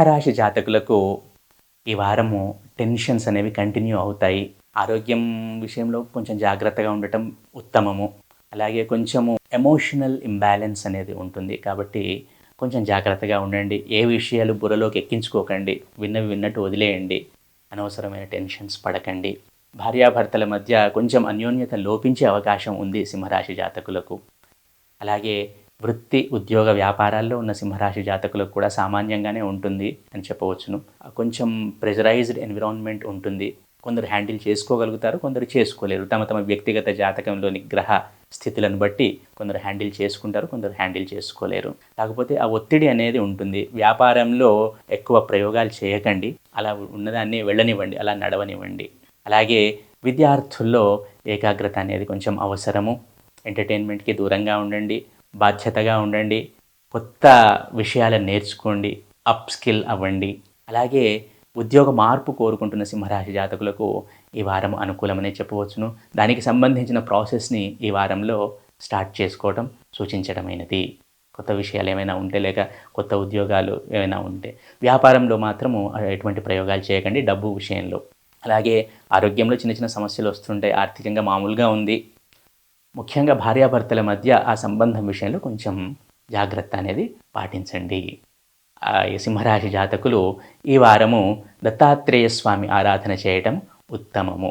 సింహరాశి జాతకులకు ఈ వారము టెన్షన్స్ అనేవి కంటిన్యూ అవుతాయి. ఆరోగ్యం విషయంలో కొంచెం జాగ్రత్తగా ఉండటం ఉత్తమము. అలాగే కొంచెము ఎమోషనల్ ఇంబాలెన్స్ అనేది ఉంటుంది. కాబట్టి కొంచెం జాగ్రత్తగా ఉండండి. ఏ విషయాలు బుర్రలోకి ఎక్కించుకోకండి. విన్నవి విన్నట్టు వదిలేయండి. అనవసరమైన టెన్షన్స్ పడకండి. భార్యాభర్తల మధ్య కొంచెం అన్యోన్యత లోపించే అవకాశం ఉంది సింహరాశి జాతకులకు. అలాగే వృత్తి, ఉద్యోగ, వ్యాపారాల్లో ఉన్న సింహరాశి జాతకులకు కూడా సామాన్యంగానే ఉంటుంది అని చెప్పవచ్చును. కొంచెం ప్రెజరైజ్డ్ ఎన్విరాన్మెంట్ ఉంటుంది. కొందరు హ్యాండిల్ చేసుకోగలుగుతారు, కొందరు చేసుకోలేరు. తమ తమ వ్యక్తిగత జాతకంలోని గ్రహ స్థితులను బట్టి కొందరు హ్యాండిల్ చేసుకుంటారు, కొందరు హ్యాండిల్ చేసుకోలేరు. కాకపోతే ఆ ఒత్తిడి అనేది ఉంటుంది. వ్యాపారంలో ఎక్కువ ప్రయోగాలు చేయకండి. అలా ఉన్నదాన్ని వెళ్ళనివ్వండి, అలా నడవనివ్వండి. అలాగే విద్యార్థుల్లో ఏకాగ్రత అనేది కొంచెం అవసరము. ఎంటర్టైన్మెంట్కి దూరంగా ఉండండి, బాధ్యతగా ఉండండి, కొత్త విషయాలను నేర్చుకోండి, అప్ స్కిల్ అవ్వండి. అలాగే ఉద్యోగ మార్పు కోరుకుంటున్న సింహరాశి జాతకులకు ఈ వారం అనుకూలమనే చెప్పవచ్చును. దానికి సంబంధించిన ప్రాసెస్ని ఈ వారంలో స్టార్ట్ చేసుకోవడం సూచించడమైనది. కొత్త విషయాలు ఏమైనా ఉంటే, లేక కొత్త ఉద్యోగాలు ఏమైనా ఉంటే. వ్యాపారంలో మాత్రము ఎటువంటి ప్రయోగాలు చేయకండి డబ్బు విషయంలో. అలాగే ఆరోగ్యంలో చిన్న చిన్న సమస్యలు వస్తుంటాయి. ఆర్థికంగా మామూలుగా ఉంది. ముఖ్యంగా భార్యాభర్తల మధ్య ఆ సంబంధం విషయంలో కొంచెం జాగ్రత్త అనేది పాటించండి. ఈ సింహరాశి జాతకులు ఈ వారము దత్తాత్రేయ స్వామి ఆరాధన చేయటం ఉత్తమము.